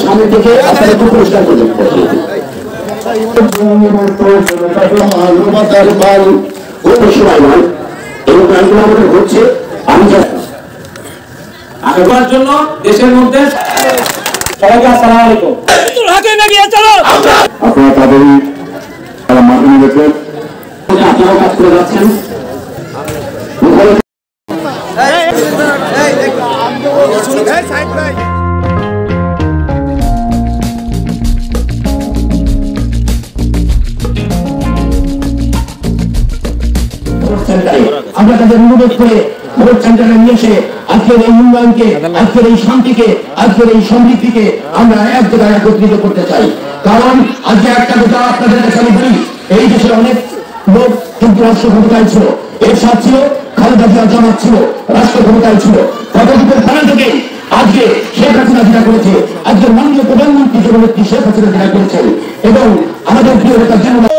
সামনে থেকে আপনারা একটু পরিষ্কার করবেন হচ্ছে আমি আগের জন্য দেশের মধ্যে সবাইকে আসসালামু আলাইকুম। আপনারা তাদেরই মাধ্যমে দেখবেন আপনারাও কাজ করে যাচ্ছেন। আমরা তাদের অনুরোধ করে ভোট সেন্টারে নিয়ে এসে আজকের এই উন্নয়নকে, আজকের এই শান্তিকে, আজকের এই সমৃদ্ধিকে আমরা এক জায়গায় একত্রিত করতে চাই। কারণ আজকে একটা কথা আপনাদের কাছে আমি বলি, এই দেশের অনেক লোক কিন্তু রাষ্ট্র ক্ষমতায় ছিল, এর সাথ ছিল খালেদা জিয়া, জামাত ছিল, রাষ্ট্র ক্ষমতায় ছিল। কতটুকু ফলে থেকে আজকে শেখ হাসিনা যেটা করেছে, আজকের মাননীয় প্রধানমন্ত্রী জননেত্রী শেখ হাসিনা যেটা করেছেন, এবং আমাদের প্রিয় নেতা জনতা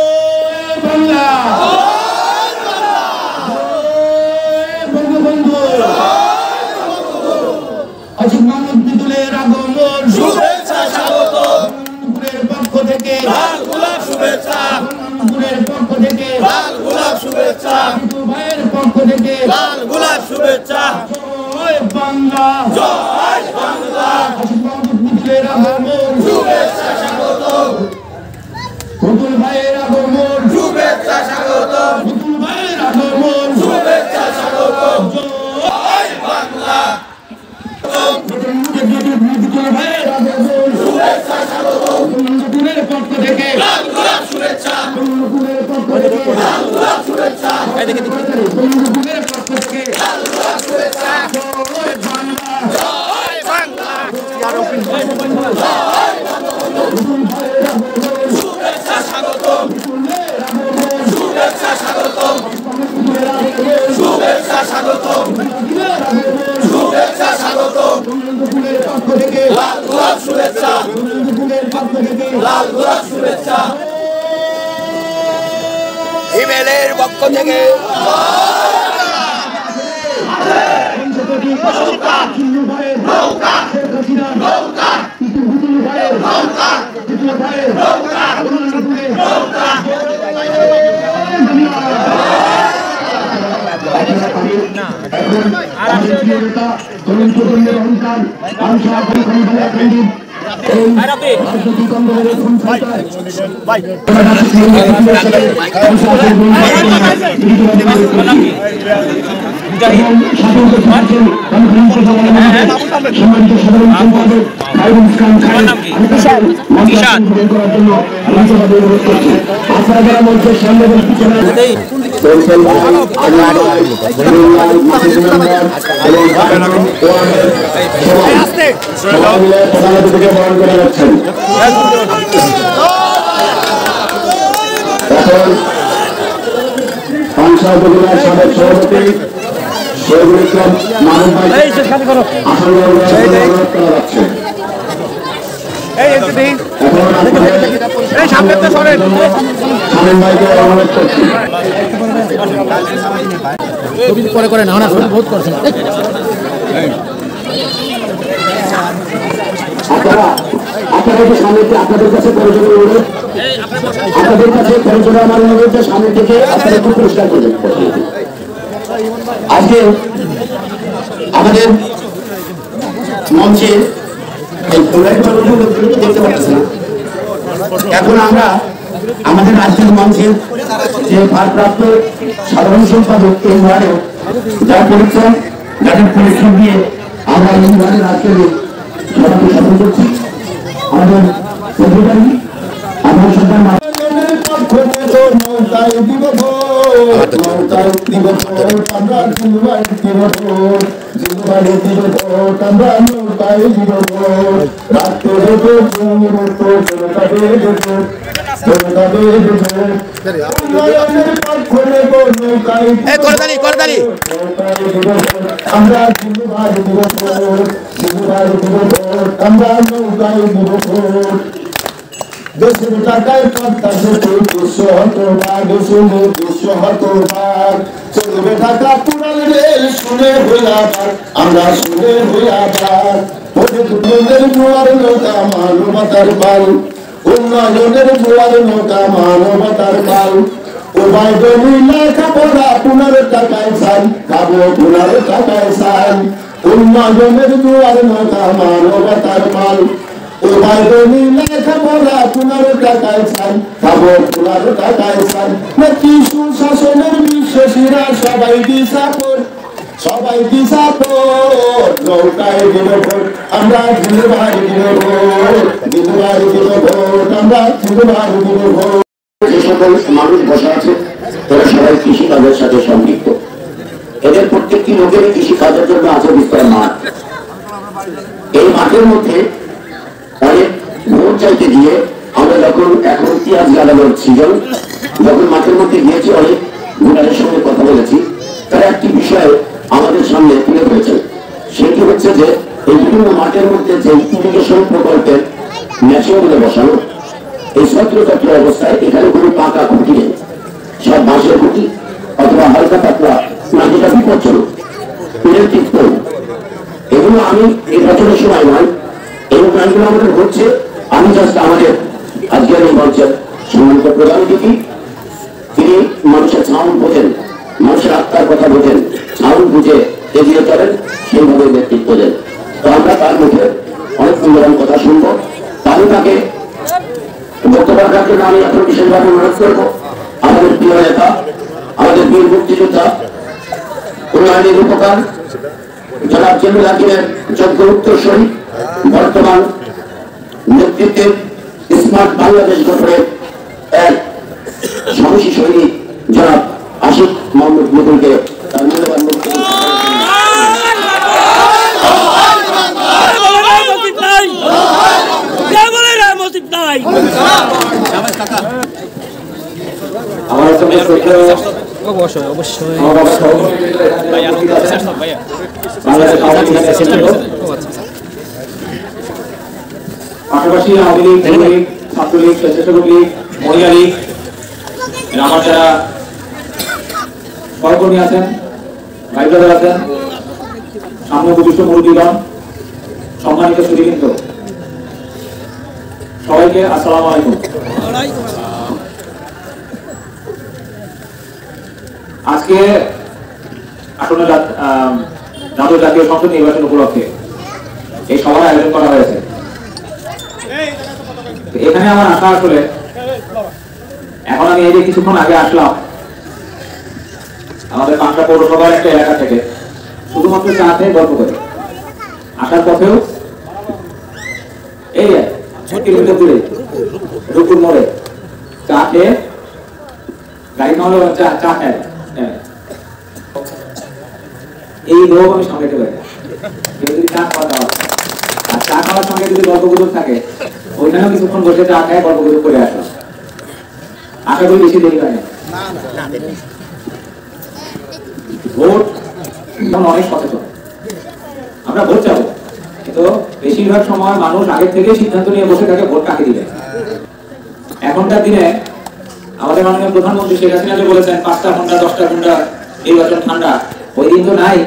হিমেলের পক্ষ থেকে সাবেক সভাপতি শহীদুল ইসলাম মামুন ভাই পরে করে না বহুত করছেন আপনাদের সামনে আপনাদের কাছে প্রয়োজন অনুরোধ, আপনাদের কাছে প্রয়োজন আমার অনুরোধ, সামনে থেকে আপনারা একটু পরিষ্কার করবেন। আজকে আমাদের মঞ্চে দেখতে পাচ্ছি না, এখন আমরা আমাদের রাজ্যের মঞ্চের যে ভারপ্রাপ্ত সাধারণ সম্পাদক এই ওয়ার্ডে যার পরিশ্রম, যাদের পরিশ্রম দিয়ে আমরা এই ওয়ার্ডের আজকের সভাকে সফল করছি। আমাদের সেক্রেটারি আমার সন্তান করতালি আমরা আমরা নৌকায় দেশের টাকায় কাটতাছে দুশো হতবার দুশো হতবার চলবে টাকা পুরান রেল শুনে হইয়াবার আমরা শুনে হইয়াবার উন্নয়নের জোয়ার নৌকা মানবতার পাল উন্নয়নের জোয়ার নৌকা মানবতার পাল উভয় জমি লেখাপড়া পুনর টাকায় চাই খাবো পুনর টাকায় চাই উন্নয়নের জোয়ার নৌকা মানবতার পাল উভয় জমি লেখাপড়া পুনর টাকায় চাই খাবো পুনর টাকায় চাই নাকি সুশাসনের বিশ্বাসীরা সবাই দিশাপুর সবাই দিশাপুর নৌকায় দিব ভোট আমরা দিলবার দিব ভোট দিলবার দিব ভোট আমরা দিলবার দিব ভোট যে সকল মানুষ বসা আছে তারা সবাই কৃষি কাজের সাথে সম্পৃক্ত এদের প্রত্যেকটি লোকেরই কৃষি কাজের জন্য আছে বিস্তর মাঠ এই মাঠের মধ্যে অনেক ভোট চাইতে গিয়ে আমরা যখন এখন পেঁয়াজ লাগানোর সিজন যখন মাঠের মধ্যে গিয়েছি অনেক ভোটারের সঙ্গে কথা বলেছি তারা একটি বিষয়ে আমাদের সামনে তুলে ধরেছেন সেটি হচ্ছে যে এই বিভিন্ন মাঠের মধ্যে যে ইরিগেশন প্রকল্পের মেশিনগুলো বসানো এই ছত্র অবস্থায় এখানে কোনো পাকা খুঁটি নেই সব বাঁশের খুঁটি অথবা হালকা পাতলা না যেটা বিপজ্জনক ইলেকট্রিক পোল এগুলো আমি এই বছরের সময় নয় এই কাজগুলো আমাদের হচ্ছে আমি জাস্ট আমাদের আজকের এই মঞ্চের সম্মানিত প্রধান অতিথি তিনি মানুষের সাউন্ড বোঝেন মানুষের আত্মার কথা বোঝেন সাউন্ড বুঝে এগিয়ে চলেন সেইভাবে নেতৃত্ব দেন তো আমরা তার মুখে অনেক মূল্যবান কথা শুনবো আমি তাকে বক্তব্য রাখার জন্য আমি এখন বিশেষভাবে অনুরোধ করবো আমাদের প্রিয় নেতা আমাদের বীর মুক্তিযোদ্ধা উন্নয়নের উপকার জনাব জেনুল হাকিমের যোগ্য উত্তরসূরি বর্তমান নেতৃত্বের স্মার্ট বাংলাদেশ গঠনের এক সাহসী সৈনিক জনাব আশিক মোহাম্মদ মুকুলকে তার মূল্যবান বক্তব্য পাশাপাশি আওয়ামী লীগ যুবলীগ ছাত্রলীগ স্বেচ্ছাসেবক লীগ মহিলা লীগ আমার যারা সহকর্মী আছেন ভাই ব্রাদার আছেন সামনে উপবিষ্ট মুরব্বীগণ সম্মানিত সুধীবৃন্দ সবাইকে আসসালামু আলাইকুম। আজকে আসন্ন জাতীয় সংসদ নির্বাচন উপলক্ষে এই সভার আয়োজন করা হয়েছে। এখানে আমার আশা আসলে এখন আমি এই যে কিছুক্ষণ আগে আসলাম আমাদের পাঁচটা পৌরসভার একটা এলাকা থেকে শুধুমাত্র চা খেয়ে গল্প করে আসার পথেও এই 6 কিলোমিটার দূরে রূপপুর মোড়ে চা খেয়ে গাড়ি নাহলে চা খায় এই লোক আমি সামলাতে পারি কেউ যদি চা খাওয়া দাওয়া আর চা খাওয়ার সঙ্গে যদি গল্পগুজব থাকে ওইখানেও কিছুক্ষণ বসে চা খায় গল্পগুজব করে আসলাম। আশা করি বেশি দেরি হয় না। ভোট অনেক সচেতন আমরা ভোট চাবো কিন্তু বেশিরভাগ সময় মানুষ আগের থেকে সিদ্ধান্ত নিয়ে বসে থাকে ভোট কাকে দিবে। এখনকার দিনে আমাদের মাননীয় প্রধানমন্ত্রী শেখ হাসিনা যে বলেছেন 5টা ঘন্টা 10টা ঘন্টা নির্বাচন ঠান্ডা, ওই দিন তো নাই।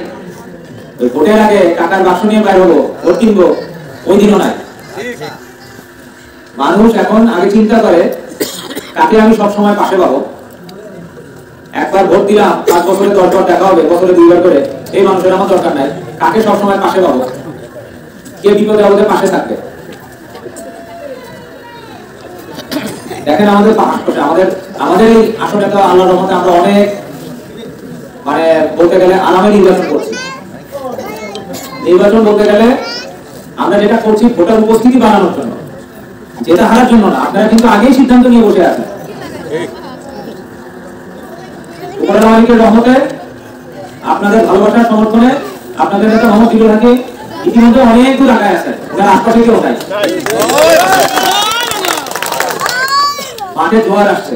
ওই ভোটের আগে টাকার বাক্স নিয়ে বাইর হবো ভোট কিনবো, ওই দিনও নাই। মানুষ এখন আগে চিন্তা করে কাকে আমি সব সময় পাশে পাবো। একবার ভোট দিলাম 5 বছরে 10 বার দেখা হবে, বছরে 2 বার করে, এই মানুষের আমার দরকার নাই। কাকে সব সময় পাশে পাবো, কে বিপদে আমাদের পাশে থাকবে। দেখেন আমাদের আমাদের এই আসলে তো আল্লাহর রহমতে আমরা অনেক মানে বলতে গেলে আরামে নির্বাচন করছি। নির্বাচন বলতে গেলে আমরা যেটা করছি ভোটার উপস্থিতি বাড়ানোর জন্য, যেটা হারার জন্য না। আপনারা কিন্তু আগেই সিদ্ধান্ত নিয়ে বসে আছেন। উপরের মালিকের রহমতে আপনাদের ভালোবাসার সমর্থনে আপনাদের নেতা মোহাম্মদ জিলুল হাকিম ইতিমধ্যে অনেক দূর আগায় আছেন, ওনার আশপাশে কেউ নাই। মাঠে জোয়ার আসছে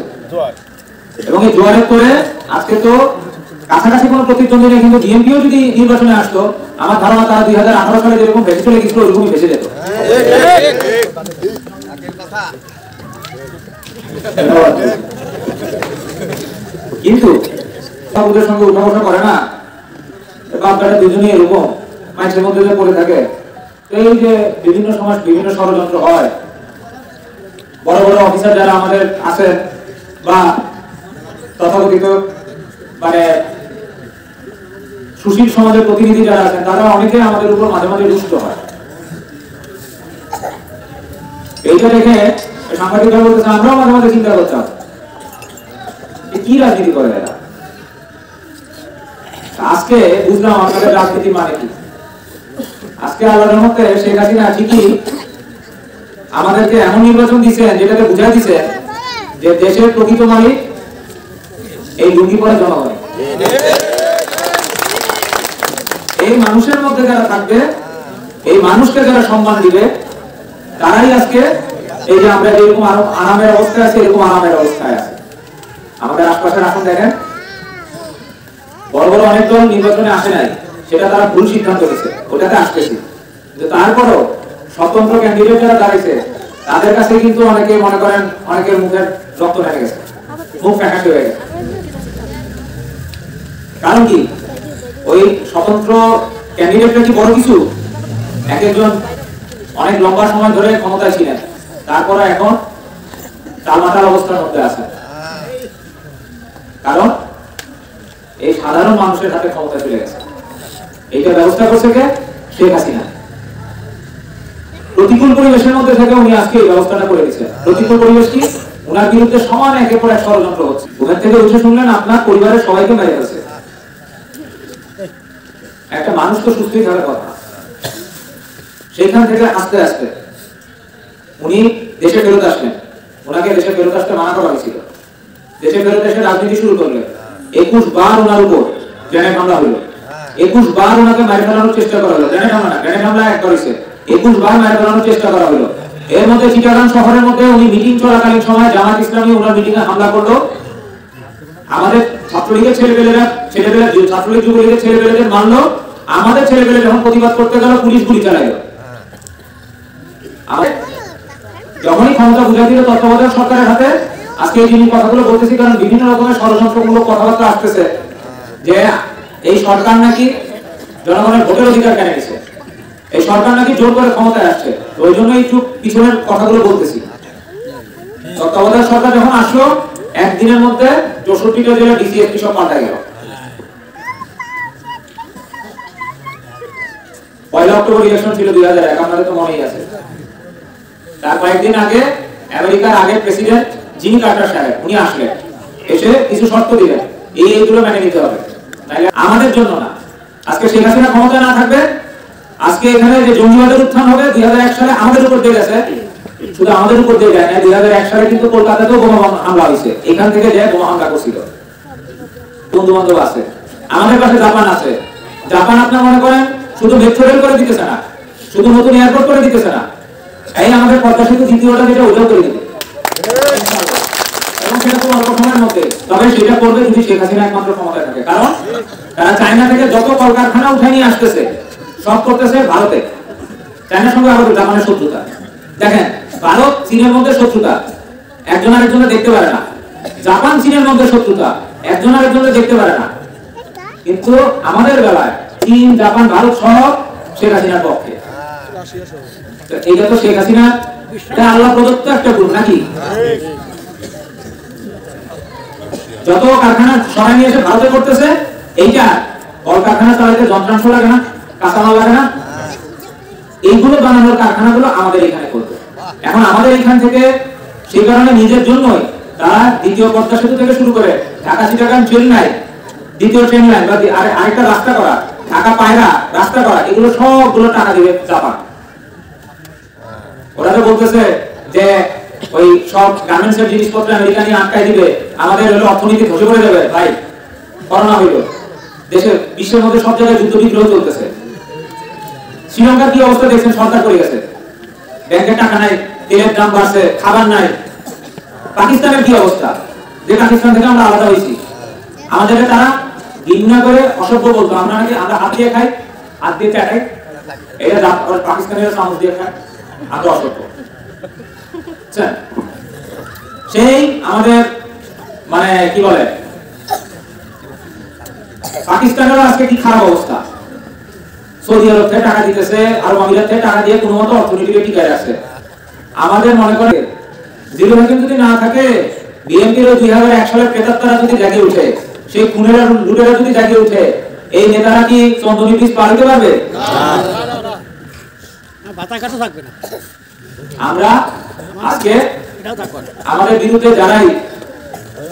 এবং এই জোয়ারের করে আজকে তো কাছাকাছি কোনো প্রতিদ্বন্দ্বী নেই, কিন্তু বিএনপিও যদি নির্বাচনে আসতো আমার ধারণা তারা 2018 সালে যেরকম বেশি চলে গেছিল ওইরকমই বেশি যেত। কিন্তু ওদের সঙ্গে উঠা বসা করে না, বাপদারা দুজনেই এরকম মানুষের মধ্যে যে পড়ে থাকে। এই যে বিভিন্ন সময় বিভিন্ন ষড়যন্ত্র হয়, বড় বড় অফিসার যারা আমাদের আছেন বা তথাকথিত মানে সুশীল সমাজের প্রতিনিধি যারা আছেন তারা অনেকে আমাদের উপর মাঝে মাঝে রুষ্ট হয়। এইটা দেখে সাংবাদিকরা বলতেছে, আমরাও মাঝে মাঝে চিন্তা করতাম কি রাজনীতি করে এরা। আজকে বুঝলাম আমাদের রাজনীতি মানে কি। আজকে আল্লাহর রহমতে শেখ হাসিনা ঠিকই আমাদেরকে এমন নির্বাচন দিচ্ছেন যেটাকে বুঝাই দিচ্ছে যে দেশের প্রকৃত মালিক এই লুঙ্গি পরা জনগণ। এই মানুষের মধ্যে যারা থাকবে, এই মানুষকে যারা সম্মান দিবে, তারাই আজকে এই যে আমরা যেরকম আরামের অবস্থায় আছি এরকম আরামের অবস্থায় আছে। আমাদের আশপাশের এখন দেখেন বড় বড় অনেক দল নির্বাচনে আসে নাই, সেটা তারা ভুল সিদ্ধান্ত নিয়েছে, ওটাতে আসতেছি। কিন্তু তারপরও স্বতন্ত্র ক্যান্ডিডেট যারা দাঁড়িয়েছে তাদের কাছে কিন্তু অনেকে মনে করেন অনেকের মুখের রক্ত নেমে গেছে, মুখ ফ্যাকাশে হয়ে গেছে। কারণ কি, ওই স্বতন্ত্র ক্যান্ডিডেটটা কি বড় কিছু? এক একজন অনেক লম্বা সময় ধরে ক্ষমতায় ছিলেন, তারপরে এখন টালমাটাল অবস্থার মধ্যে আছে। কারণ এই সাধারণ মানুষের হাতে ক্ষমতা চলে গেছে। এইটা ব্যবস্থা করছে কে? শেখ হাসিনা। প্রতিকূল পরিবেশের মধ্যে থেকে উনি আজকে এই ব্যবস্থাটা করে দিচ্ছেন। প্রতিকূল পরিবেশ কি? ওনার বিরুদ্ধে সমান একের পর এক ষড়যন্ত্র হচ্ছে। ওখান থেকে উঠে শুনলেন আপনার পরিবারের সবাইকে মেরে ফেলছে। একটা মানুষ তো সুস্থই থাকার কথা। সেখান থেকে আস্তে আস্তে উনি দেশে ফেরত আসলেন। ওনাকে দেশে ফেরত আসতে মানা করা হয়েছিল। দেশে ফেরত এসে রাজনীতি শুরু করলেন। 21 বার ওনার উপর গ্রেনেড হামলা হলো। 21 বার ওনাকে মারি ফেলানোর চেষ্টা করা হলো। গ্রেনেড হামলা না, গ্রেনেড হামলা একবার হয়েছে, 21 বার মারি ফেলানোর চেষ্টা করা হলো। এর মধ্যে চিটাগাং শহরের মধ্যে উনি মিটিং চলাকালীন সময় জামাত ইসলামী ওনার মিটিং এ হামলা করলো। আমাদের ছাত্রলীগের ছেলেপেলেরা ছাত্রলীগ যুবলীগের ছেলেপেলেদের মারলো। আমাদের ছেলেপেলে যখন প্রতিবাদ করতে গেল পুলিশ গুলি চালাইলো। যখনই ক্ষমতা বুঝাই দিল তত্ত্বাবধায়ক সরকারের হাতে, আজকে এই জিনিস কথাগুলো বলতেছি কারণ বিভিন্ন রকমের ষড়যন্ত্রমূলক কথাবার্তা আসতেছে যে এই সরকার নাকি জনগণের ভোটের অধিকার কেড়ে নিছে, এই সরকার নাকি জোর করে ক্ষমতায় আসছে। ওই জন্য একটু পিছনের কথাগুলো বলতেছি। তত্ত্বাবধায়ক সরকার যখন আসলো একদিনের মধ্যে 64টা জেলা ডিসিএসপি সব পাল্টা গেল। 1 অক্টোবর ইলেকশন ছিল 2001, আপনাদের তো মনেই আছে। তার কয়েকদিন আগে আমেরিকার আগের প্রেসিডেন্ট জিমি কার্টার সাহেব উনি আসলেন, এসে কিছু শর্ত দিলেন, এইগুলো মেনে নিতে হবে, তাইলে আমাদের জন্য না। আজকে শেখ হাসিনা ক্ষমতায় না থাকবে, আজকে এখানে যে জঙ্গিবাদের উত্থান হবে 2001 সালে আমাদের উপর দিয়ে গেছে। শুধু আমাদের উপর দিয়ে যায় না, 2001 সালে কিন্তু কলকাতাতেও বোমা হামলা হয়েছে। এখান থেকে যে বোমা হামলা করছিল, বন্ধু বান্ধব আছে, আমাদের পাশে জাপান আছে। জাপান আপনার মনে করেন শুধু মেট্রো রেল করে দিতেছে না, শুধু নতুন এয়ারপোর্ট করে দিতেছে না, এই আমাদের পদ্মা সেতু দ্বিতীয়টা যেটা ওটাও করে দিবে, এবং সেটা খুব অল্প সময়ের মধ্যে। তবে সেটা করবে যদি শেখ হাসিনা একমাত্র ক্ষমতায় থাকে। কারণ তারা চায়না থেকে যত কলকারখানা উঠে নিয়ে আসতেছে সব করতেছে ভারতে। চায়নার সঙ্গে আমাদের জাপানের শত্রুতা। দেখেন, ভারত চীনের মধ্যে শত্রুতা, একজন আরেকজনকে দেখতে পারে না। জাপান চীনের মধ্যে শত্রুতা, একজন আরেকজনকে দেখতে পারে না। কিন্তু আমাদের বেলায় চীন, জাপান, ভারত সব শেখ হাসিনার পক্ষে। এটা তো শেখ হাসিনা আল্লাহ প্রদত্ত একটা গুণ নাকি? যত কারখানা সরাই নিয়ে এসে ভারতে করতেছে, এইটা কলকারখানা চালাইতে যন্ত্রাংশ লাগে না, কাঁচামাল লাগে না, এইগুলো বানানোর কারখানাগুলো আমাদের এখানে করবে। এখন আমাদের এখান থেকে সেই কারণে নিজের জন্যই তারা দ্বিতীয় পদ্মা সেতু থেকে শুরু করে ঢাকা চিটাগাং ট্রেন লাইন, দ্বিতীয় ট্রেন লাইন বা আরেকটা রাস্তা করা, ঢাকা পায়রা রাস্তা করা, এগুলো সবগুলো টাকা দিবে জাপান। ওরা তো বলতেছে যে ওই সব গার্মেন্টসের জিনিসপত্র আমেরিকা নিয়ে আটকাই দিবে, আমাদের হলো অর্থনীতি ধসে পড়ে যাবে। ভাই, করোনা হইল, দেশের বিশ্বের মধ্যে সব জায়গায় যুদ্ধ বিগ্রহ চলতেছে। শ্রীলঙ্কার কি অবস্থা দেখছেন? সরকার করে গেছে, ব্যাংকে টাকা নাই, তেলের দাম বাড়ছে, খাবার নাই, পাকিস্তানের কি অবস্থা, যে পাকিস্তান থেকে আমরা আলাদা হয়েছি, আমাদেরকে তারা ঘৃণা করে অসভ্য বলতো। আমরা নাকি আমরা হাত দিয়ে খাই, হাত দিয়ে চাটাই, এটা পাকিস্তানের চামচ দিয়ে খায়, আমরা অসভ্য। সেই আমাদের মানে কি বলে পাকিস্তানের আজকে কি খারাপ অবস্থা, সৌদি আরব থেকে টাকা দিতেছে, আরব আমিরাত থেকে টাকা দিয়ে কোনো মতো অর্থনীতিকে টিকায় রাখছে। আমাদের মনে করে জিরো ভ্যাকুম যদি না থাকে, বিএনপির 2001 সালের প্রেতাত্মারা যদি জাগে উঠে, সেই খুনেরা লুটেরা যদি জাগে উঠে, এই নেতারা কি চন্দনী ব্রিজ পার হতে পারবে? আমরা আজকে আমাদের বিরুদ্ধে যারাই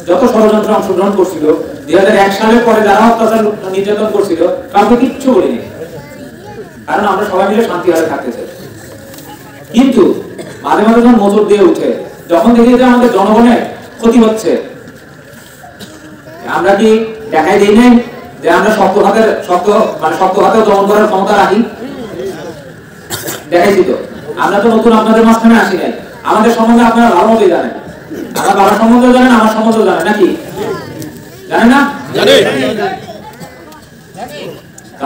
যত ষড়যন্ত্র অংশগ্রহণ করছিল, 2001 সালের পরে যারা অত্যাচার নির্যাতন করছিল, কাউকে কিচ্ছু বলিনি, কারণ আমরা সবাই মিলে শান্তিভাবে থাকতে চাই। কিন্তু মাঝে মাঝে যখন মোচড় দিয়ে উঠে, যখন দেখি যে আমাদের জনগণের ক্ষতি হচ্ছে, আমরা কি দেখাই দিই নাই যে আমরা শক্ত হাতে দমন করার ক্ষমতা রাখি? দেখাইছি তো। আমরা তো নতুন আপনাদের মাঝখানে আসি নাই, আমাদের সম্বন্ধে আপনারা ভালো মতোই জানেন, আমার বাবার সম্বন্ধেও জানেন, আমার সম্বন্ধেও জানেন, নাকি জানেন না?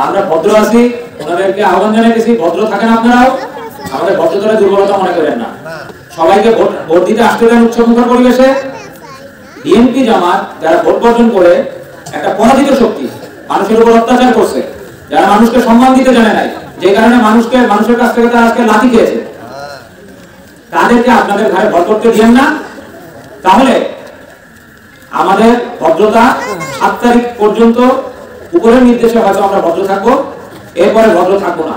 আমরা ভদ্র আছি, ওনাদেরকে আহ্বান জানাইতেছি, ভদ্র থাকেন আপনারাও, আমাদের ভদ্রতার দুর্বলতা মনে করেন না। সবাইকে ভোট দিতে আসতে দেন উৎসবমুখর পরিবেশে। বিএনপি জামাত যারা ভোট বর্জন করে একটা পরাজিত শক্তি, মানুষের উপর অত্যাচার করছে, যারা মানুষকে সম্মান দিতে জানে নাই, যে কারণে মানুষের কাছ থেকে তারা আজকে লাথি খেয়েছে, তাদেরকে আপনাদের ঘরে ভর করতে দিয়েন না। তাহলে আমাদের ভদ্রতা 7 তারিখ পর্যন্ত উপরের নির্দেশে হয়তো আমরা ভদ্র থাকবো, এরপরে ভদ্র থাকবো না।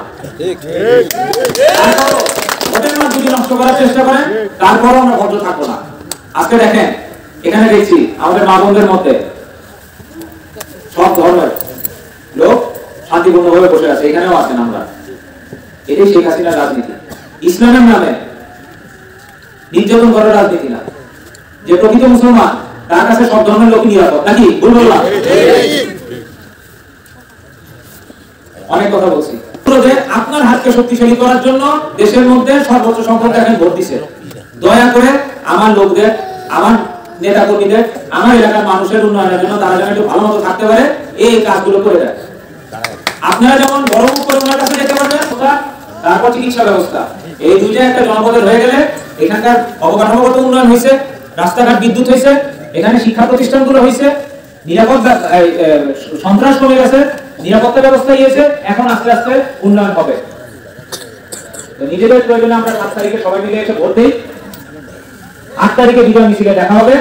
যদি নষ্ট করার চেষ্টা করেন, তারপরও আমরা ভদ্র থাকবো না। আজকে দেখেন, এখানে দেখছি আমাদের মা বোনদের মধ্যে সব ধর্মের লোক শান্তিপূর্ণভাবে বসে আছে, এখানেও আছেন আমরা। এটাই শেখ হাসিনার রাজনীতি, ইসলামের নামে নির্যাতন করার রাজনীতি না। যে প্রকৃত মুসলমান, তার কাছে সব ধর্মের লোক নিরাপদ, নাকি ভুল বললাম? অনেক কথা বলছি। আপনার হাতকে শক্তিশালী করার জন্য দেশের মধ্যে সর্বোচ্চ সংখ্যক এখন ভোট দিছে। দয়া করে আমার লোকদের, আমার নেতা কর্মীদের, আমার এলাকার মানুষের উন্নয়নের জন্য তারা যেন একটু ভালো মতো থাকতে পারে, এই কাজগুলো করে দেয়। আপনারা যেমন বড় মুখ করে ওনার কাছে যেতে পারবেন, তারপর চিকিৎসা ব্যবস্থা, এই দুইটা একটা জনপদের হয়ে গেলে এখানকার অবকাঠামোগত উন্নয়ন হয়েছে, রাস্তাঘাট বিদ্যুৎ হয়েছে, এখানে শিক্ষা প্রতিষ্ঠানগুলো হয়েছে, নিরাপদ সন্ত্রাস কমে গেছে, নিরাপত্তা ব্যবস্থা হয়েছে, এখন আস্তে আস্তে উন্নয়ন হবে। নিজেদের প্রয়োজনে আমরা 7 তারিখে সবাই মিলে এসে ভোট দিই। 8 তারিখে বিজয় মিছিলে দেখা হবে।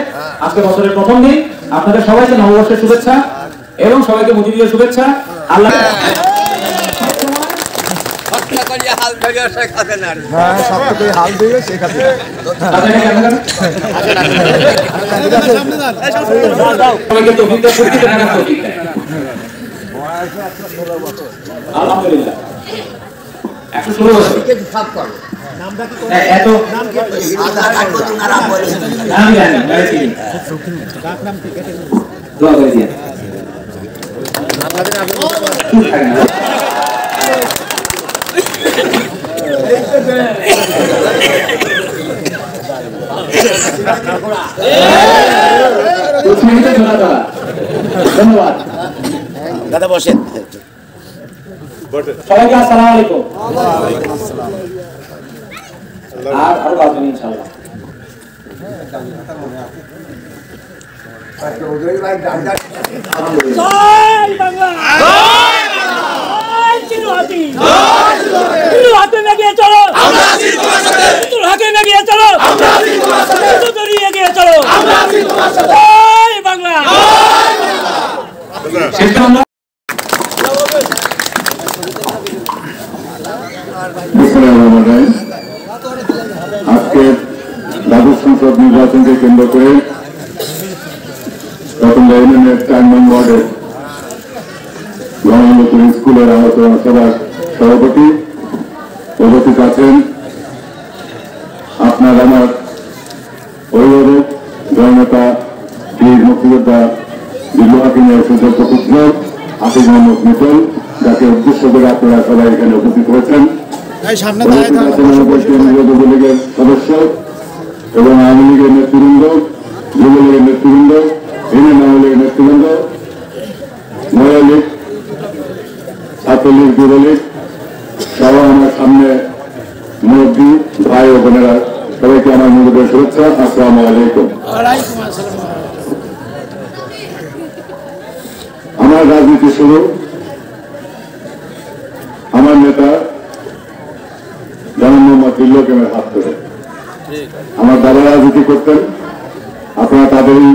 আজকে বছরের প্রথম দিন, আপনাদের সবাইকে নববর্ষের শুভেচ্ছা এবং সবাইকে মুজিবের শুভেচ্ছা। আল্লাহ আলহামদুলিল্লাহ 116 বছর। এত দোয়া করে দিয়ে ধন্যবাদ দাদা, বসেন। সবাইকে আসসালামু আলাইকুম। আর আরো বাজবেন ইনশাআল্লাহ। জয় বাংলা, জয় চিরহাতি, চিরহাতি এগিয়ে চলো, আমরা আছি তোমার সাথে, চিরহাতি এগিয়ে চলো, আমরা আছি তোমার সাথে, চিরহাতি এগিয়ে চলো, আমরা আছি তোমার সাথে। জয় বাংলা, জয় বাংলা। আজকে দ্বাদশ সংসদ নির্বাচনকে কেন্দ্র করে রতনদা ইউনিয়নের 4 নং ওয়ার্ডের গণনতুন স্কুলের আলোচনা সভার সভাপতি উপস্থিত আছেন। আপনার আমার অভিভাবক জননেতা বীর মুক্তিযোদ্ধা জিল্লু হাকিমের সুযোগ্য পুত্র আসিফ মোহাম্মদ মিটল, যাকে উদ্দেশ্য করে আপনারা সবাই এখানে উপস্থিত হয়েছেন। যুবলীগের সদস্য এবং আওয়ামী লীগের নেতৃবৃন্দ, যুবলীগের নেতৃবৃন্দ, ইউনিয়ন আওয়ামী লীগের নেতৃবৃন্দ, মহিলা লীগ, ছাত্রলীগ, যুবলীগ সহ আমার সামনে মুরব্বী ভাই ও বোনেরা, সবাইকে আমার মুরব্বীর শুভেচ্ছা। আসসালামু আলাইকুম। আমার রাজনীতি শুরু আমার নেতা জনাব মোহাম্মদ জিল্লুর রহমানের হাত ধরে। আমার বাবা রাজনীতি করতেন, আপনারা তাদেরই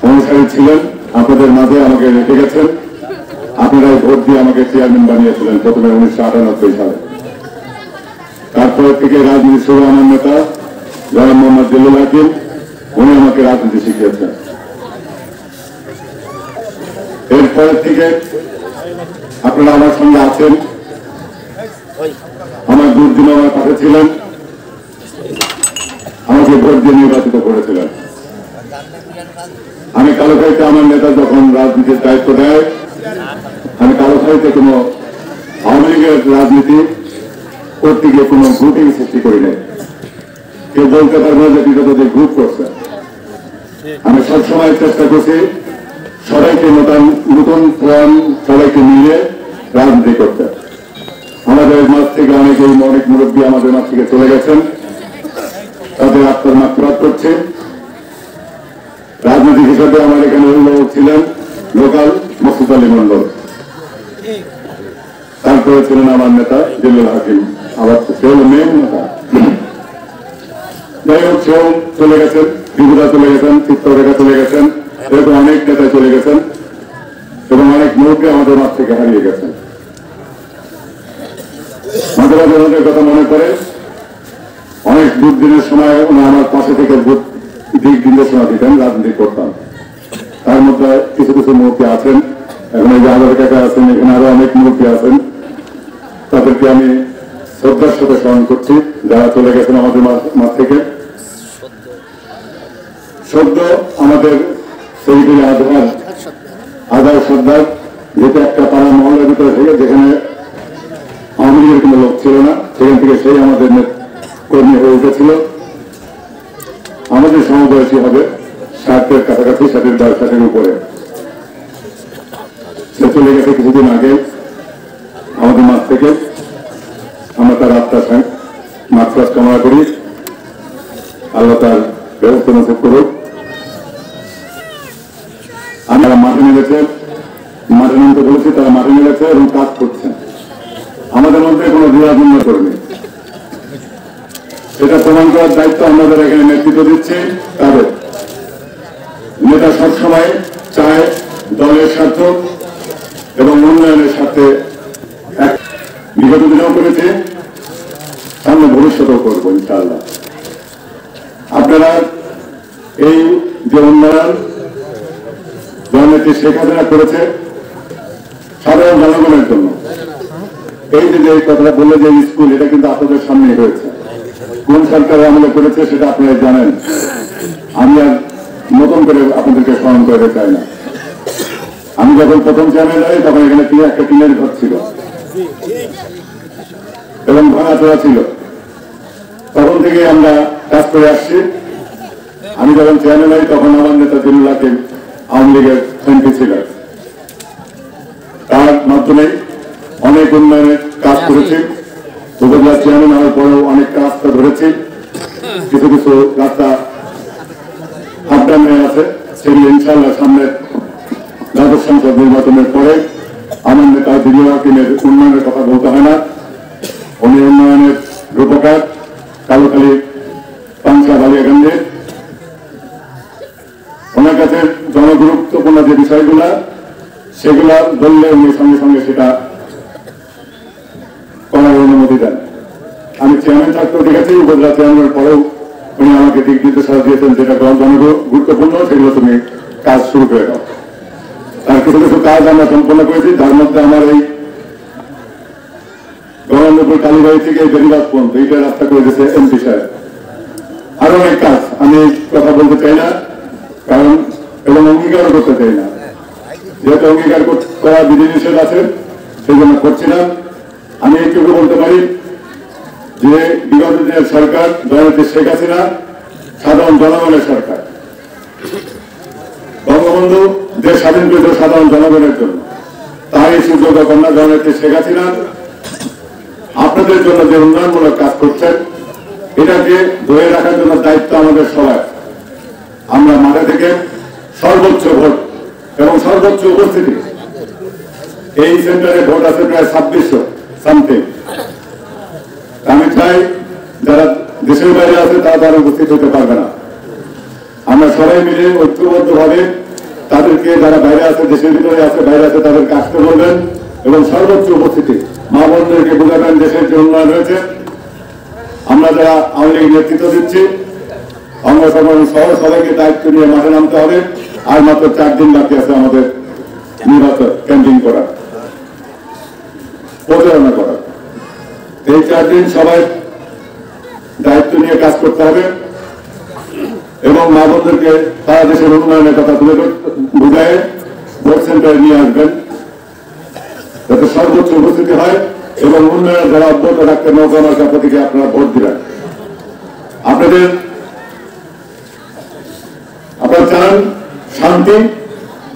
অনুসারী ছিলেন, আপনাদের মাঝে আমাকে রেখে গেছেন। আপনারা ভোট দিয়ে আমাকে চেয়ারম্যান বানিয়েছিলেন প্রথমে 1998 সালে। তারপর থেকে রাজনীতি শুরু আমার নেতা জনাব মোহাম্মদ জিল্লুল হাকিম, উনি আমাকে রাজনীতি শিখিয়েছেন। এরপর থেকে আপনারা আমার সঙ্গে আছেন, আমার দুর্দিন আমার পাশে ছিলেন, আমাকে ভোট দিয়ে নির্বাচিত করেছিলেন। আমি কালোখাইতে আমার নেতা যখন রাজনীতির দায়িত্ব দেয়, আমি কালোখাইতে কোনো আওয়ামী লীগের রাজনীতি করতে গিয়ে কোনো গ্রুপিং সৃষ্টি করি নাই। কেউ বলতে পারবো যে বিগত যে গ্রুপ করছে। আমি সবসময় চেষ্টা করছি সবাইকে নতুন প্রাণ সবাইকে মিলে রাজনীতি করতে। আমাদের মাঝ থেকে অনেক মুরব্বী আমাদের মাঝ থেকে চলে গেছেন, তাদের আত্মার মাত্রাত করছে। রাজনীতিক হিসাবে আমার এখানে অভিভাবক ছিলেন লোকাল মকসুদ আলী মন্ডল, তারপরে ছিলেন আমার নেতা জিল্লুল হাকিম, আবার সেও মেন নেতা। যাই হোক, সেও চলে গেছেন, বিভুদা চলে গেছেন, চিত্তরেখা চলে গেছেন, এরকম অনেক নেতা চলে গেছেন এবং অনেক মুরব্বী আমাদের মাঝ থেকে হারিয়ে গেছেন। মাঝে মাঝে ওনাদের কথা মনে করে, অনেক দুর্দিনের সময় উনি আমার পাশে থেকে দিক নির্দেশনা দিতেন, রাজনীতি করতাম। তার মধ্যে কিছু কিছু মুরব্বী আছেন, এখন এই যে আদার কাকা আছেন, এখানে আরো অনেক মুরব্বী আছেন, তাদেরকে আমি শ্রদ্ধার সাথে স্মরণ করছি যারা চলে গেছেন আমাদের মাঝ থেকে। সদ্য আমাদের সেক্রেটারি আধার সর্দার, যেটা একটা পাড়া মহল্লার ভিতরে থেকে, যেখানে আওয়ামী লীগের কোনো লোক ছিল না, সেখান থেকে সেই আমাদের কর্মী হয়ে উঠেছিল। আমাদের সমবয়সী হবে 60-এর কাছাকাছি, 60-এর উপরে। সে চলে গেছে কিছুদিন আগে আমাদের মাঠ থেকে। আমরা তার আত্মার মাত্রাস কামনা করি, আল্লাহ তার ব্যবস্থা নসিব করুক। আমরা মাঠে নেমেছেন, মাঠে নামতে বলেছি, তারা মাঠে নেমেছে এবং কাজ করছেন। আমাদের মধ্যে কোনো দ্বিধাদ্বন্দ্ব করেনি, সেটা প্রমাণ করার দায়িত্ব আমাদের এখানে নেতৃত্ব দিচ্ছে তাদের। নেতা সবসময় চায় দলের স্বার্থ এবং উন্নয়নের স্বার্থে বিগত দিনেও করেছে, সামনে ভবিষ্যতেও করবো ইনশাআল্লাহ। আপনারা এই যে উন্নয়ন জননেত্রী শেখ হাসিনা করেছে সাধারণ জনগণের জন্য, এই যে কথাটা বললে যে স্কুল, এটা কিন্তু আপনাদের সামনে হয়েছে। কোন সরকার আমলে করেছে সেটা আপনারা জানেন, আমি আর নতুন করে আপনাদেরকে স্মরণ করতে চাই না। আমি যখন প্রথম চেয়ারম্যান যাই তখন এখানে একটা টিনের ঘর ছিল এবং ভাঙাচোরা ছিল, তখন থেকে আমরা কাজ করে আসছি। আমি যখন চেয়ারম্যান হই তখন আমার নেতা জিল্লুল হাকিম আওয়ামী লীগের এমপি ছিলেন, তার মাধ্যমে অনেক উন্নয়নের কাজ করেছি। উপজেলা চেয়ারম্যান হওয়ার পরেও অনেক রাস্তা ধরেছি, কিছু কিছু রাস্তা আপডাউন হয়ে আছে, সেগুলো ইনশাআল্লাহ সামনে দ্বাদশ সংসদ নির্বাচনের পরে আমার নেতা জিল্লুল হাকিমের উন্নয়নের কথা বলতে হয় না। উনি উন্নয়নের রূপকার, কালোখালী পাংশা বালিয়াকান্দি। ওনার কাছে জনগুরুত্বপূর্ণ যে বিষয়গুলা, সেগুলা বললে উনি সঙ্গে সঙ্গে সেটা করার অনুমতি দেন। আমি চেয়ারম্যান থাকতেও দেখেছি, উপজেলা চেয়ারম্যানের পরেও উনি আমাকে দিক নির্দেশনা দিয়েছেন, যেটা গুরুত্বপূর্ণ সেগুলো তুমি কাজ শুরু করে দাও। তার কিছু কিছু কাজ আমরা সম্পন্ন করেছি, যার মধ্যে আমার এই গঙ্গানগর কালীবাড়ি থেকে বেরিবাদ পর্যন্ত এইটা রাস্তা করে দিয়েছে এমপি সাহেব। আরো অনেক কাজ আমি কথা বলতে চাই না, কারণ এবং অঙ্গীকারও করতে চাই না, যেহেতু অঙ্গীকার করা বিধিনিষেধ আছে, সেই জন্য করছি না। আমি এইটুকু বলতে পারি যে বিগত দিনের সরকার জননেত্রী শেখ হাসিনা সাধারণ জনগণের সরকার। বঙ্গবন্ধু দেশ স্বাধীন করেছিল সাধারণ জনগণের জন্য, তারই সুযোগ্য কন্যা জননেত্রী শেখ হাসিনা আপনাদের জন্য যে উন্নয়নমূলক কাজ করছেন এটাকে ধরে রাখার জন্য দায়িত্ব আমাদের সবার। আমরা মাঠে থেকে সর্বোচ্চ ভোট এবং সর্বোচ্চ উপস্থিতি, এই সেন্টারে ভোট আছে প্রায় 2600 সামথিং। আমি চাই যারা দেশের বাইরে আছে তারা উপস্থিত হতে পারবে না, আমরা সবাই মিলে ঐক্যবদ্ধ ভাবে তাদেরকে, যারা বাইরে আছে দেশের ভিতরে আছে বাইরে আছে, তাদেরকে আসতে বলবেন এবং সর্বোচ্চ উপস্থিতি মা বোনদেরকে বোঝাবেন দেশের যে উন্নয়ন হয়েছে। আমরা যারা আওয়ামী লীগ নেতৃত্ব দিচ্ছি অঙ্গ সংগঠন সহ সবাইকে দায়িত্ব নিয়ে মাঠে নামতে হবে। আর মাত্র 4 দিন বাকি আছে আমাদের নির্বাচন ক্যাম্পিং করার, প্রচারণা করার। এই 4 দিন সবাই দায়িত্ব নিয়ে কাজ করতে হবে এবং মা বোনদেরকে সারা দেশের উন্নয়নের কথা তুলে বুঝায় ভোট সেন্টারে নিয়ে আসবেন যাতে সর্বোচ্চ উপস্থিতি হয় এবং উন্নয়নের যারা অব্যাহত রাখতে নৌকা মার্কা প্রতীকে আপনারা ভোট দিবেন। আপনারা চান শান্তি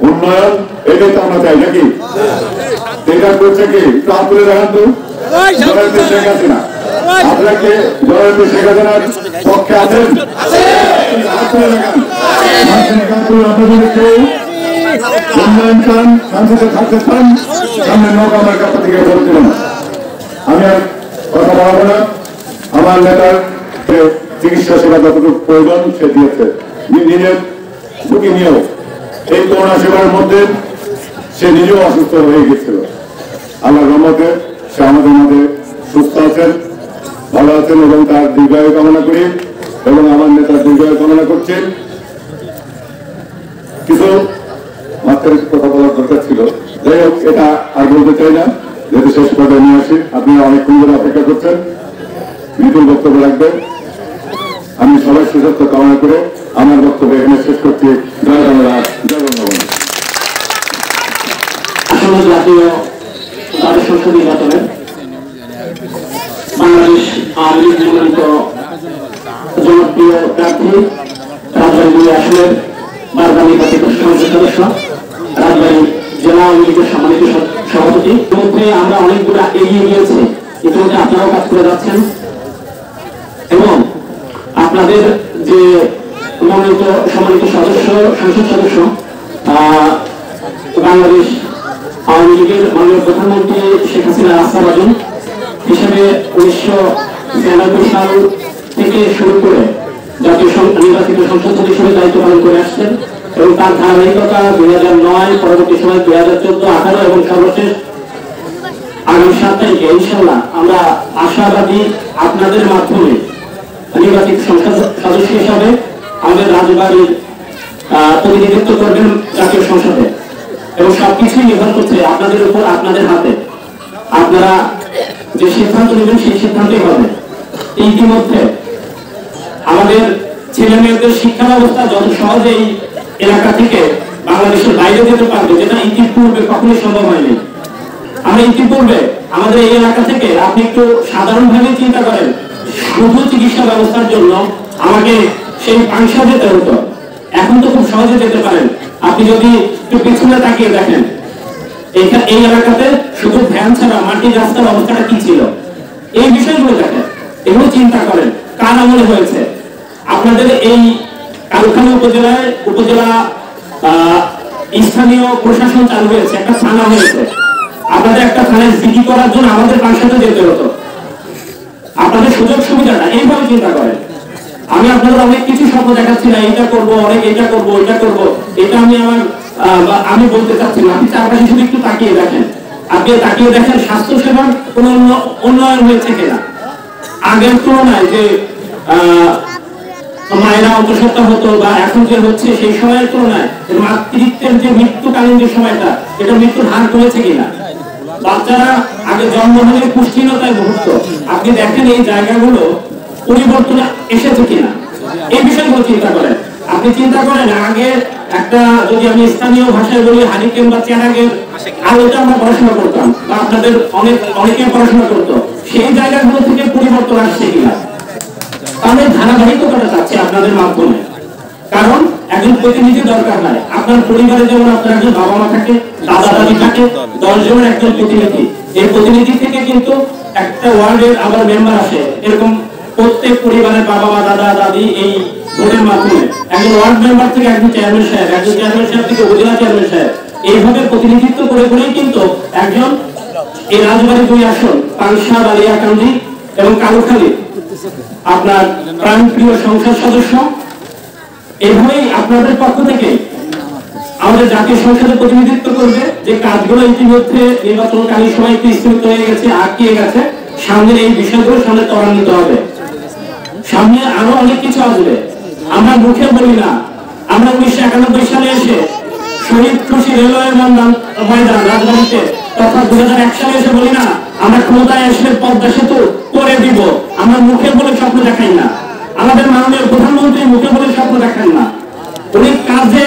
উন্নয়ন, এটাই তো আমরা চাই নাকি? এটা করছে কি একটু হাত তুলে দেখান তো, জননেত্রী শেখ হাসিনা। আপনারা কি জননেত্রী শেখ হাসিনার পক্ষে আছেন? হাত তুলে দেখান। আপনাদের কেউ উন্নয়ন চান, শান্তিতে থাকতে চান, সামনে নৌকা মার্কা প্রতীকে ভোট দিবেন। আমি আর কথা বলবো না। আমার নেতার চিকিৎসা সেবা যতটুকু প্রয়োজন সে দিয়েছে, নিজের ঝুঁকি নিয়েও এই করোনা সেবার মধ্যে সে নিজেও অসুস্থ হয়ে গেছিল। আল্লাহর রহমতে সে আমাদের মধ্যে সুস্থ আছেন, ভালো আছেন এবং তার দীর্ঘায়ু কামনা করি এবং আমার নেতার দীর্ঘায়ু কামনা করছি। কিছু মাত্রার কথা বলার দরকার ছিল, যাই হোক এটা আর বলতে চাই না, যেহেতু শেষ পর্যায়ে নিয়ে আসি। আপনারা অনেকক্ষণ ধরে অপেক্ষা করছেন, বিপুল বক্তব্য রাখবেন। আমি সবাই সুস্বাস্থ্য কামনা করে আমার বক্তব্য এখানে শেষ করছি। জয় বাংলা, জয় বঙ্গবন্ধু। আসন্ন জাতীয় সংসদ নির্বাচনে বাংলাদেশ আওয়ামী লীগ মনোনীত জনপ্রিয় প্রার্থী রাজবাড়ী 2 আসনের বারবার নির্বাচিত সংসদ সদস্য, রাজবাড়ী জেলা আওয়ামী লীগের সম্মানিত সভাপতি। ইতিমধ্যে আমরা অনেকগুলো এগিয়ে গিয়েছি, ইতিমধ্যে আপনারাও কাজ করে যাচ্ছেন এবং আপনাদের যে মনোনীত সম্মানিত সদস্য, সংসদ সদস্য, বাংলাদেশ আওয়ামী লীগের মাননীয় প্রধানমন্ত্রী শেখ হাসিনা আস্থাভাজন হিসেবে 1996 সাল থেকে শুরু করে জাতীয় নির্বাচিত সংসদ সদস্য হিসেবে দায়িত্ব পালন করে আসছেন এবং তার ধারাবাহিকতা 2009, পরবর্তী সময় 2014, 2018 এবং সর্বশেষ আগামী 7 তারিখে ইনশাআল্লাহ আমরা আশাবাদী আপনাদের মাধ্যমে নির্বাচিত সংসদ সদস্য হিসাবে আমাদের রাজবাড়ির প্রতিনিধিত্ব করবেন জাতীয় সংসদে এবং সবকিছুই নির্ভর করছে আপনাদের উপর, আপনাদের হাতে। আপনারা যে সিদ্ধান্ত নেবেন সেই সিদ্ধান্তই হবে। ইতিমধ্যে আমাদের ছেলে মেয়েদের শিক্ষা ব্যবস্থা যত সহজেই এলাকা থেকে বাংলাদেশের বাইরে যেতে পারবে, যেটা ইতিপূর্বে কখনোই সম্ভব হয়নি। আমরা ইতিপূর্বে আমাদের এই এলাকা থেকে, আপনি একটু সাধারণভাবে চিন্তা করেন, শুধু চিকিৎসা ব্যবস্থার জন্য আমাকে সেই পাংশা যেতে হতো, এখন তো খুব সহজে যেতে পারেন। আপনি যদি একটু পিছনে তাকিয়ে দেখেন, এই এলাকাতে শুধু ভ্যান ছাড়া মাটির রাস্তার অবস্থাটা কি ছিল, এই বিষয়গুলো দেখেন, এগুলো চিন্তা করেন কার আমলে হয়েছে। আপনাদের এই কালখালী উপজেলা স্থানীয় প্রশাসন চালু হয়েছে, একটা থানা হয়েছে। আপনাদের একটা থানায় জিডি করার জন্য আমাদের পাংশাতে যেতে হতো। আপনাদের সুযোগ সুবিধাটা এইভাবে চিন্তা করেন। আমি আপনাদের অনেক কিছু স্বপ্ন দেখাচ্ছি না, এটা করবো, অনেক এটা করবো, ওইটা করবো, এটা আমি বলতে চাচ্ছি না। আপনি চারপাশে শুধু একটু তাকিয়ে দেখেন, আপনি তাকিয়ে দেখেন স্বাস্থ্য সেবার কোন উন্নয়ন হয়েছে কিনা। আগের তুলনায় যে মায়েরা অন্তঃসত্ত্বা হতো বা এখন যে হচ্ছে, সেই সময়ের তুলনায় মাতৃত্বের যে মৃত্যুকালীন যে সময়টা, এটা মৃত্যুর হার কমেছে কিনা। বাচ্চারা আগে জন্ম হলে পুষ্টিহীনতায় ভুগত, আপনি দেখেন এই জায়গাগুলো পরিবর্তন এসেছে কিনা, এই বিষয়গুলো চিন্তা করেন। আপনি চিন্তা করেন আগে একটা, যদি আমি স্থানীয় ভাষায় বলি, হারিকেন বা চেরাগের আলোতে আমরা পড়াশোনা করতাম বা আপনাদের অনেকে পড়াশোনা করতো, সেই জায়গাগুলো থেকে পরিবর্তন আসছে কিনা। তাহলে ধারাবাহিকতা চাচ্ছে আপনাদের মাধ্যমে। কারণ একজন প্রতিনিধি দরকার নাই, আপনার পরিবারে যেমন আপনার একজন বাবা মা থাকে, দাদা দাদি থাকে, 10 জনের একজন প্রতিনিধি। এই প্রতিনিধি থেকে কিন্তু একটা ওয়ার্ডের আবার মেম্বার আসে, এরকম প্রত্যেক পরিবারের বাবা মা দাদা দাদি এই ভোটের মাধ্যমে একজন ওয়ার্ড মেম্বার থেকে একজন চেয়ারম্যান সাহেব, একজন চেয়ারম্যান সাহেব থেকে উপজেলা চেয়ারম্যান সাহেব, এইভাবে প্রতিনিধিত্ব করে করেই কিন্তু একজন এই রাজবাড়ী 2 আসন পাংশা, বালিয়াকান্দি এবং কালুখালী আপনার প্রাণপ্রিয় সংসদ সদস্য, এইভাবেই আপনাদের পক্ষ থেকে আমাদের জাতীয় সংসদে প্রতিনিধিত্ব করবে। যে কাজগুলো ইতিমধ্যে নির্বাচনকালীন সময় স্থগিত হয়ে গেছে, আটকে গেছে, সামনের এই বিষয়গুলো সামনে ত্বরান্বিত হবে। সামনে আরো অনেক কিছু আসবে, আমরা মুখে বলি না। আমরা 1991 সালে এসে শহীদ খুশি রেলওয়ে ময়দান রাজধানীতে, তথা 2001 সালে এসে বলি না আমরা ক্ষমতায় এসে পদ্মা সেতু করে দিব। আমরা মুখে বলে স্বপ্ন দেখাই না। আমাদের মাননীয় প্রধানমন্ত্রী মুখে বলে স্বপ্ন দেখান না, উনি কাজে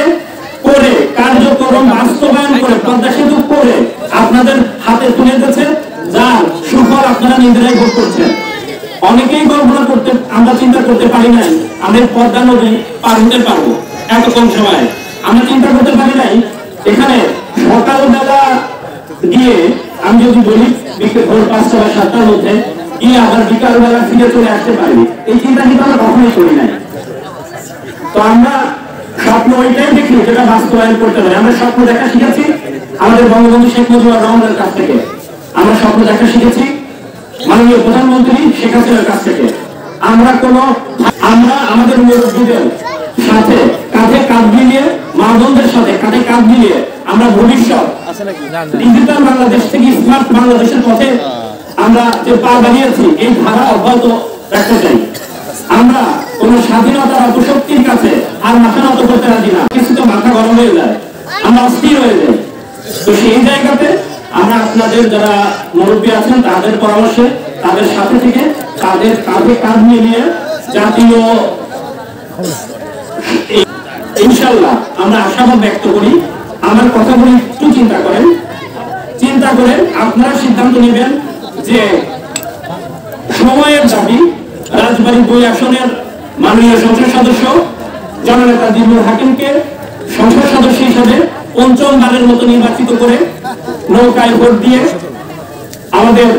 করে কার্যক্রম বাস্তবায়ন করে পদ্মা সেতু করে আপনাদের হাতে তুলে দিয়েছে, যার সুফল আপনারা নিজেরাই ভোগ করছেন। অনেকেই কল্পনা করতে, আমরা চিন্তা করতে পারি নাই আমরা পদ্মা নদী পার হতে পারবো এত কম সময়ে। আমরা চিন্তা করতে পারি নাই এখানে সকালবেলা গিয়ে আমি যদি বলি ভোর 5টা বা 7টার মধ্যে গিয়ে আবার বিকালবেলা ফিরে চলে আসতে পারি, এই চিন্তা কিন্তু আমরা কখনোই করি নাই। তো আমরা স্বপ্ন ওইটাই দেখি যেটা বাস্তবায়ন করতে পারি। আমরা স্বপ্ন দেখা শিখেছি আমাদের বঙ্গবন্ধু শেখ মুজিবুর রহমানের কাছ থেকে, আমরা স্বপ্ন দেখা শিখেছি মাননীয় প্রধানমন্ত্রী শেখ হাসিনার কাছ থেকে। আমরা আমাদের মুরব্বীদের সাথে কাঁধে কাঁধ মিলিয়ে, মা বোনদের সাথে কাঁধে কাঁধ মিলিয়ে আমরা ভবিষ্যৎ ডিজিটাল বাংলাদেশ থেকে স্মার্ট বাংলাদেশের পথে আমরা যে পা বানিয়েছি এই ধারা অব্যাহত রাখতে চাই। আমরা কোন স্বাধীনতার অপশক্তির কাছে আর মাথা নত করতে রাজি না। কিছু তো মাথা গরম হয়ে যায়, আমরা অস্থির হয়ে যাই। তো সেই জায়গাতে আমরা আপনাদের যারা মুরব্বী আছেন তাদের পরামর্শে, তাদের সাথে থেকে তাদের কাঁধে কাঁধ মিলিয়ে জাতীয় ইনশাল্লাহ আমরা আশাবাদ ব্যক্ত করি। আমার কথাগুলি একটু চিন্তা করেন, চিন্তা করে আপনারা সিদ্ধান্ত নেবেন যে সময়ের দাবি রাজবাড়ী 2 আসনের মাননীয় সংসদ সদস্য জননেতা দিলুর হাকিমকে সংসদ সদস্য হিসেবে 5মবারের মতো নির্বাচিত করে নৌকায় ভোট দিয়ে আমাদের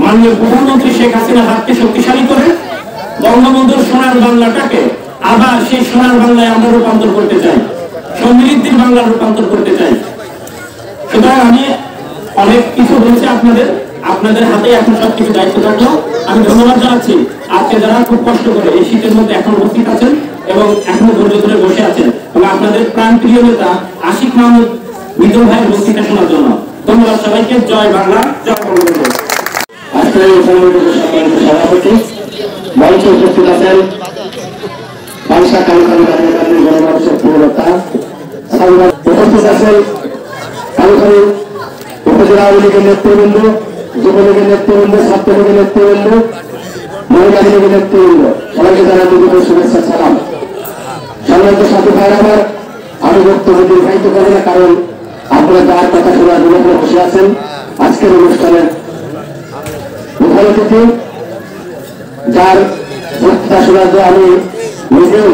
মাননীয় প্রধানমন্ত্রী শেখ হাসিনার হাতকে শক্তিশালী করে বঙ্গবন্ধুর সোনার বাংলাটাকে আবার সেই সোনার বাংলায় আমরা রূপান্তর করতে চাই, সমৃদ্ধির বাংলা রূপান্তর করতে চাই। সুতরাং আমি অনেক কিছু বলছি আপনাদের হাতে এখন সবকিছু দায়িত্ব থাকলো। আমি ধন্যবাদ জানাচ্ছি আজকে যারা খুব কষ্ট করে এই শীতের মধ্যে এখন উপস্থিত আছেন এবং এখনো ধৈর্য ধরে বসে আছেন, এবং আপনাদের প্রাণপ্রিয় নেতা আশিক মাহমুদ মিদুল ভাইয়ের বক্তৃতা শোনার জন্য ধন্যবাদ সবাইকে। জয় বাংলা, জয় বঙ্গবন্ধু। আজকে সভাপতি মঞ্চে উপস্থিত আছেন পাংশা কালুখালী গণমানুষের প্রবক্তা, উপস্থিত আছেন কালুখালী উপজেলা আওয়ামী লীগের নেতৃবৃন্দ, যুবলীগের নেতৃবৃন্দ, ছাত্রলীগের নেতৃবৃন্দ, মহিলা লীগের নেতৃবৃন্দ, সবাইকে জানাই নিজেদের শুভেচ্ছা সালাম। সম্মানিত সাথী ভাইয়ের আমার, আমি বক্তব্য দীর্ঘায়িত করি না, কারণ আপনারা যার কথা শোনার জন্য বসে আছেন। আজকের অনুষ্ঠানের প্রধান অতিথি যার বক্তৃতা শোনার জন্য আমি নিজেও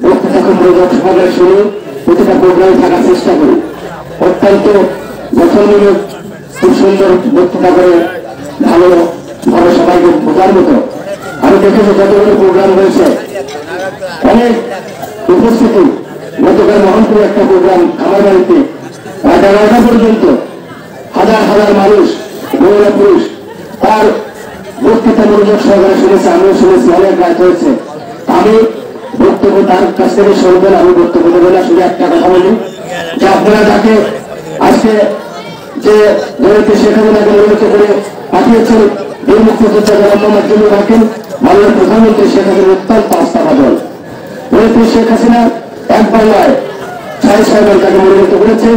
বক্তৃতা খুব মনোযোগভাবে শুনি, প্রতিটা প্রোগ্রামে থাকার চেষ্টা করি। অত্যন্ত গঠনমূলক, খুব সুন্দর বক্তৃতা করে ভালো ভালো সবাইকে বোঝার মতো। আমি দেখেছি যতগুলো প্রোগ্রাম হয়েছে অনেক উপস্থিতি। গতকাল মোহনপুরে একটা প্রোগ্রাম আমার বাড়িতে রাত 11টা পর্যন্ত হাজার হাজার মানুষ, মহিলা পুরুষ তার বক্তৃতা মনোযোগ সহকারে শুনেছে, আমিও শুনেছি, অনেক রাত হয়েছে। আমি বক্তব্য তার কাছ থেকে শুনবেন, আমি বক্তব্য দেবো না। শুধু একটা কথা বলি যে আপনারা যাকে আজকে যে দলকে সেখানে মনোনীত করে পাঠিয়েছেন এই মুক্তিযোদ্ধা যারা মোহাম্মদ জিল্লুর হাকিম, মাননীয় প্রধানমন্ত্রী শেখ হাসিনার অত্যন্ত আস্থাভাজন। শেখ হাসিনা একবার নয় 6 বার তাকে মনোনীত করেছে,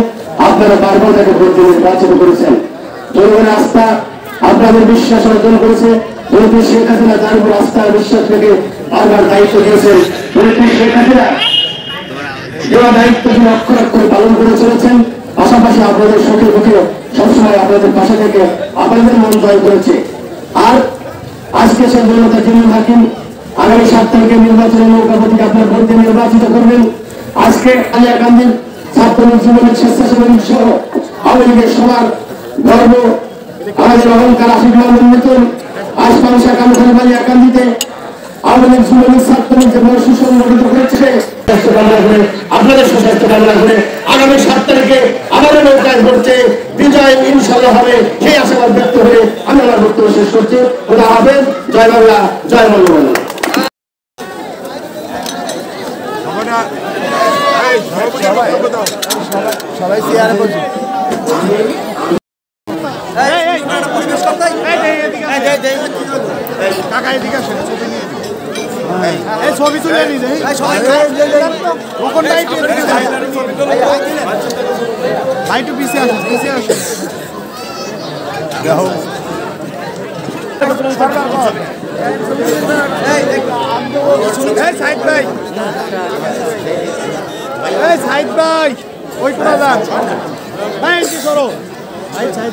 আপনারা বারবার তাকে ভোট দিয়ে নির্বাচিত করেছেন। জনগণের আস্থা আপনাদের বিশ্বাস অর্জন করেছে। শেখ হাসিনা তার উপর আস্থা বিশ্বাস থেকে বারবার দায়িত্ব দিয়েছেন। শেখ হাসিনা দেওয়া দায়িত্ব তিনি অক্ষর অক্ষরে পালন করে চলেছেন। পাশাপাশি আপনাদের সুখে দুঃখে সবসময় আপনাদের পাশে থেকে আপনাদের মন জয় করেছে। আর আজকে সেই জনতা জিল্লুর হাকিম আগামী 7 তারিখে নির্বাচনে নৌকা প্রতীকে আপনার ভোট দিয়ে নির্বাচিত করবেন। আজকে কালিয়া গান্ধীর ছাত্র জীবনের স্বেচ্ছাসেবী সহ আওয়ামী লীগের সবার গর্ব, আমাদের অহংকার আশিক মাহমুদ নতুন আজ পাংশা কামখালী কালিয়া গান্ধীতে আওয়ামী লীগ যুবলীগ ছাত্রলীগ যে সুসংগঠিত হয়েছে কামনা করে আপনাদের সুস্বাস্থ্য কামনা করে আগামী 7 তারিখে আমাদের নৌকায় ভোটে বিজয় ইনশাআল্লাহ হবে সেই আশাবাদ ব্যক্ত করে আমি আমার বক্তব্য শেষ করছি। খোদা হাফেজ। জয় বাংলা, জয় বঙ্গবন্ধু। সবাই চেয়ারে বসে ছবি তুলে নিয়ে ভাই একটু পিছিয়ে আসুন, পিছিয়ে আসুন। সাইড ভাই, সাইড ভাই, ওই কোথা যান ভাই, কি করো ভাই, সাইড